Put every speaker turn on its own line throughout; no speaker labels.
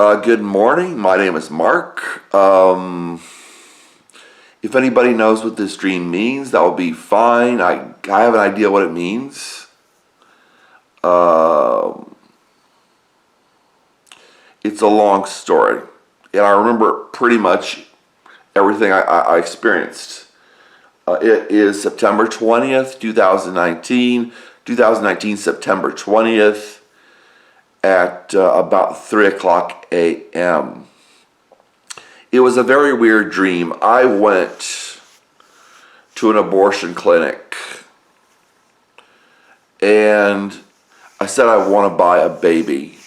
Good morning. My name is Mark. If anybody knows what this dream means, that would be fine. I have an idea what it means. Um, it's a long story, and I remember pretty much everything I experienced. It is September 20th, 2019. 2019, September 20th at about 3 o'clock a.m. It was a very weird dream. I went to an abortion clinic and I said I want to buy a baby.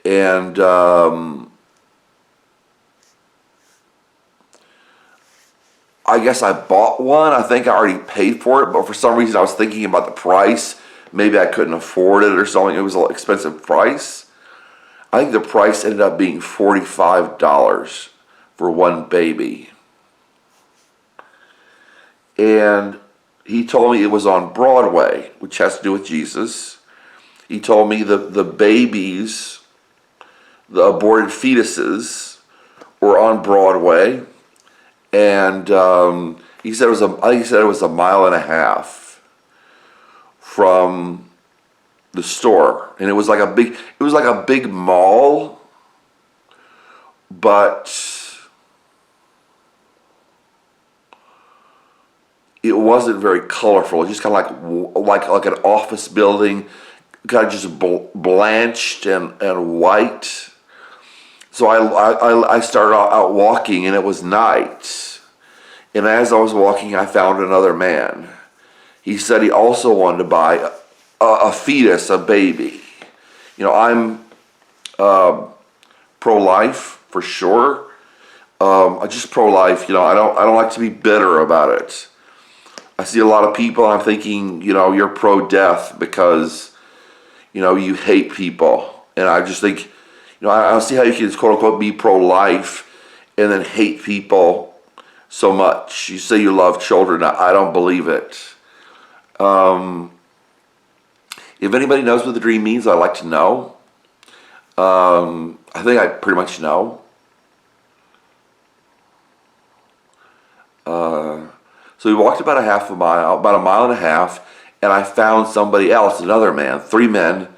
And I guess I bought one. I think I already paid for it, but for some reason I was thinking about the price. Maybe I couldn't afford it or something. It was an expensive price. I think the price ended up being $45 for one baby. And he told me it was on Broadway, which has to do with Jesus. He told me the babies, the aborted fetuses, were on Broadway, and he said I think he said it was a mile and a half from the store, and it was like a big mall, but it wasn't very colorful. It just kind of like an office building, kind of just blanched and white. So I started out walking, and it was night. And as I was walking, I found another man. He said he also wanted to buy a fetus, a baby. You know, I'm pro-life for sure. I'm just pro-life. You know, I don't like to be bitter about it. I see a lot of people, I'm thinking, you know, you're pro-death because, you know, you hate people. And I just think, you know, I don't see how you can, quote unquote, be pro-life and then hate people so much. You say you love children. I don't believe it. If anybody knows what the dream means, I'd like to know. I think I pretty much know. So we walked about about a mile and a half, and I found somebody else, another man, three men,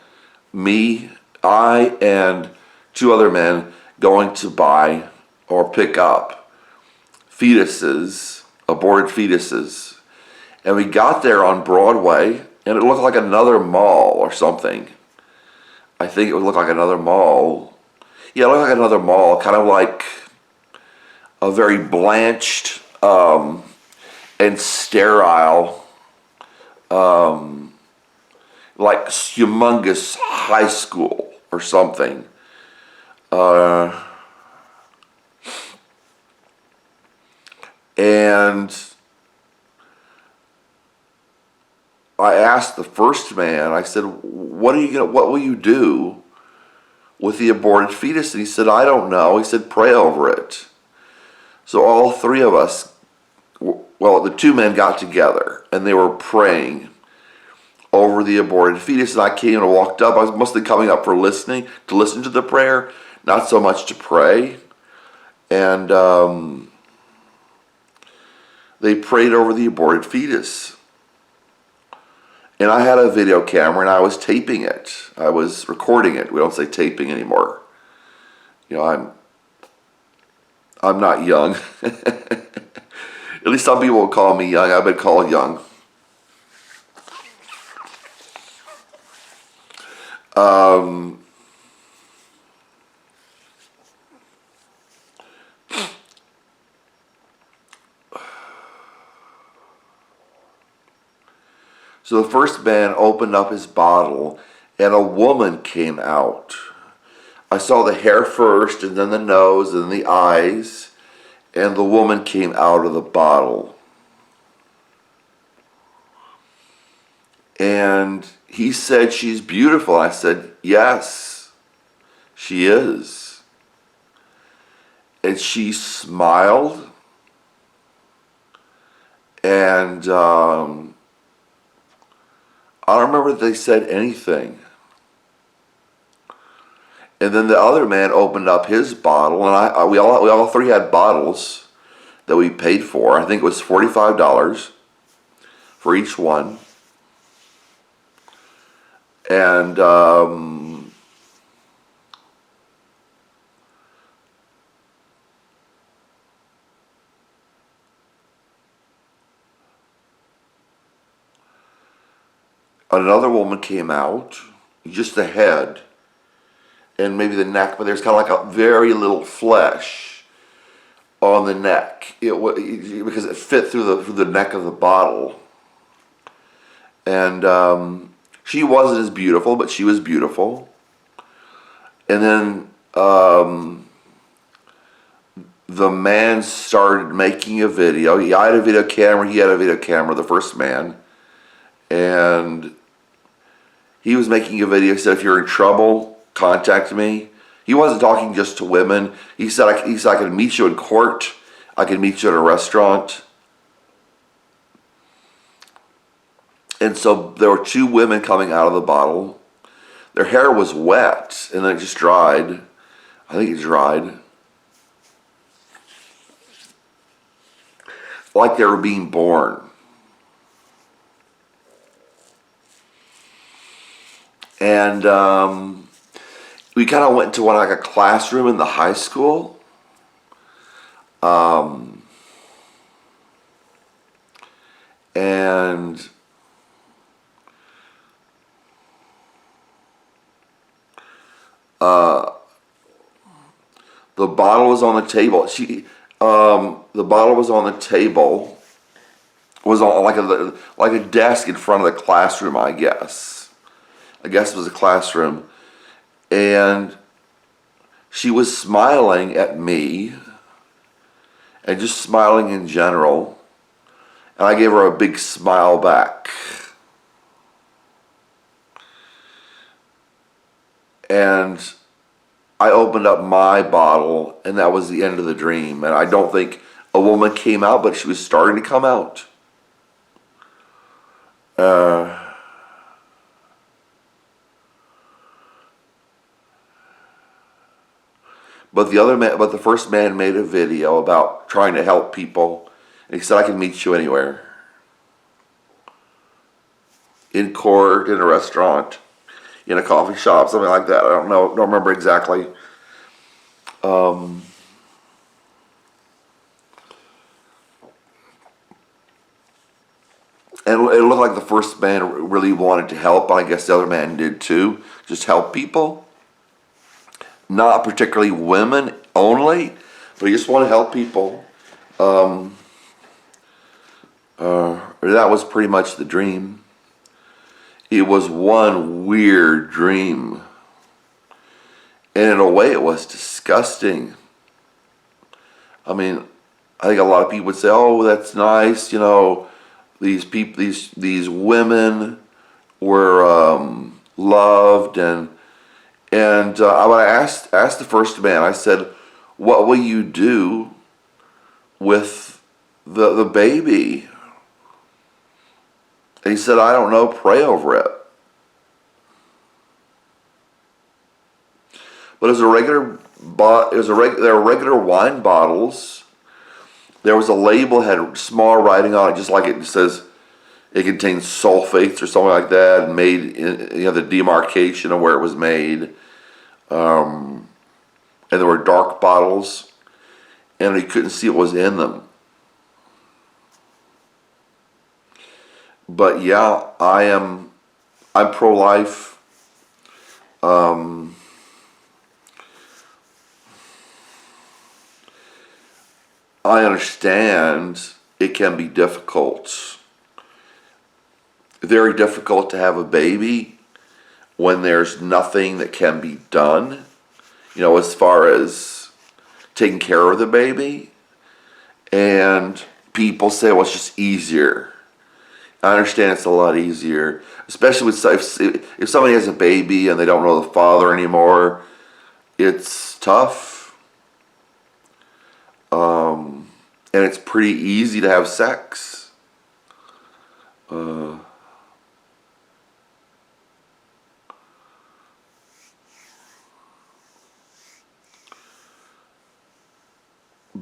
me, I, and two other men going to buy or pick up fetuses, aborted fetuses. And we got there on Broadway, and it looked like another mall or something. I think it would look like another mall. Yeah, it looked like another mall, kind of like a very blanched and sterile, like humongous high school or something. And I asked the first man, I said, what will you do with the aborted fetus? And he said, I don't know. He said, pray over it. So all three of us, well, the two men got together and they were praying over the aborted fetus. And I came and walked up. I was mostly coming up for listen to the prayer, not so much to pray. And they prayed over the aborted fetus. And I had a video camera and I was taping it. I was recording it. We don't say taping anymore. You know, I'm not young. At least some people will call me young. I've been called young. So the first man opened up his bottle and a woman came out. I saw the hair first and then the nose and the eyes, and the woman came out of the bottle. And he said, she's beautiful. I said, yes, she is. And she smiled, and I don't remember if they said anything. And then the other man opened up his bottle, and we all three had bottles that we paid for. I think it was $45 for each one. And another woman came out, just the head and maybe the neck, but there's kind of like a very little flesh on the neck. Because it fit through the neck of the bottle. And she wasn't as beautiful, but she was beautiful. And then the man started making a video. I had a video camera, he had a video camera, the first man. And he was making a video. He said, if you're in trouble, contact me. He wasn't talking just to women. He said, I can meet you in court. I can meet you at a restaurant. And so there were two women coming out of the bottle. Their hair was wet, and then it just dried. I think it dried. Like they were being born. And we kind of went to like a classroom in the high school. And the bottle was on the table. The bottle was on the table. Was on like a desk in front of the classroom, I guess. I guess it was a classroom. And she was smiling at me and just smiling in general. And I gave her a big smile back. And I opened up my bottle, and that was the end of the dream. And I don't think a woman came out, but she was starting to come out. But the first man made a video about trying to help people. And he said, I can meet you anywhere. In court, in a restaurant, in a coffee shop, something like that. I don't know, don't remember exactly. And it looked like the first man really wanted to help. I guess the other man did too. Just help people. Not particularly women only, but he just wanted to help people. That was pretty much the dream. It was one weird dream. And in a way it was disgusting. I mean, I think a lot of people would say, oh, that's nice, you know, these people, these women were loved, and I asked the first man, I said, what will you do with the baby? And he said, I don't know, pray over it. But there were regular wine bottles. There was a label that had small writing on it, just like it says it contains sulfates or something like that, and made, the demarcation of where it was made. And there were dark bottles, and you couldn't see what was in them. But yeah, I'm pro-life. I understand it can be difficult. Very difficult to have a baby when there's nothing that can be done, as far as taking care of the baby. And people say, well, it's just easier. I understand it's a lot easier, especially if somebody has a baby and they don't know the father anymore. It's tough. And it's pretty easy to have sex.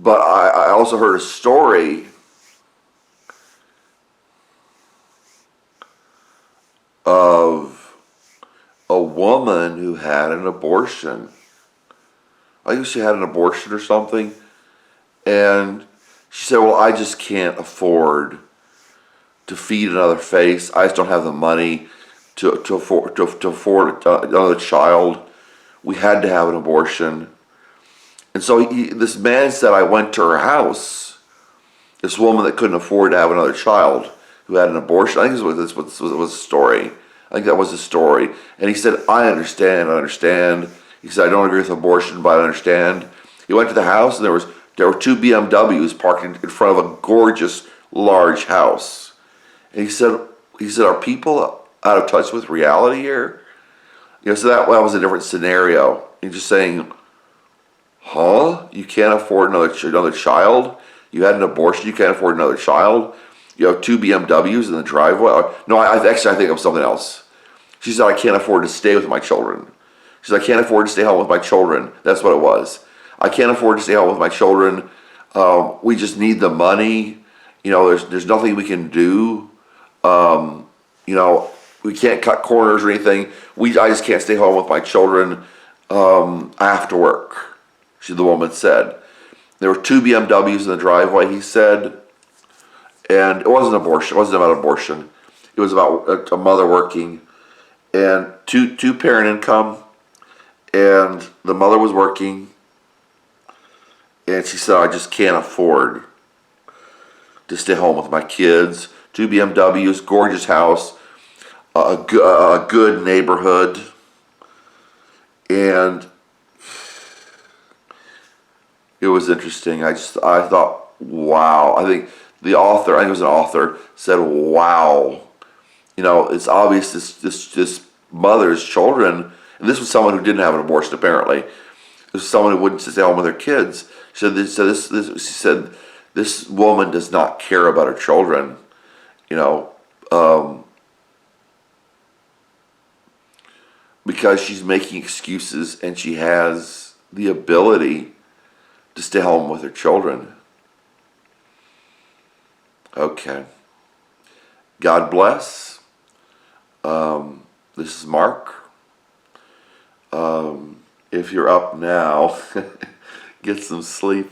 But I also heard a story of a woman who had an abortion. I think she had an abortion or something, and she said, "Well, I just can't afford to feed another face. I just don't have the money to afford another child. We had to have an abortion." And so this man said, "I went to her house." This woman that couldn't afford to have another child, who had an abortion. I think this was the story. I think that was the story. And he said, "I understand. I understand." He said, "I don't agree with abortion, but I understand." He went to the house, and there were two BMWs parked in front of a gorgeous, large house. And he said, "Are people out of touch with reality here?" So that was a different scenario. He's just saying, "Huh? You can't afford another child? You had an abortion. You can't afford another child? You have two BMWs in the driveway?" No, actually I think of something else. She said, "I can't afford to stay with my children." She said, "I can't afford to stay home with my children." That's what it was. "I can't afford to stay home with my children. We just need the money. There's nothing we can do. You know, we can't cut corners or anything. I just can't stay home with my children. I have to work." The woman said. There were two BMWs in the driveway, he said, and it wasn't abortion. It wasn't about abortion. It was about a mother working, and two parent income, and the mother was working, and she said, "I just can't afford to stay home with my kids." Two BMWs, gorgeous house, a good neighborhood, and it was interesting. I thought, wow. I think the author, I think it was an author, said, "Wow, it's obvious this mother's children," and this was someone who didn't have an abortion apparently. This was someone who wouldn't stay home with their kids. She said this woman does not care about her children, you know, because she's making excuses and she has the ability to stay home with her children. Okay. God bless. This is Mark. If you're up now, get some sleep.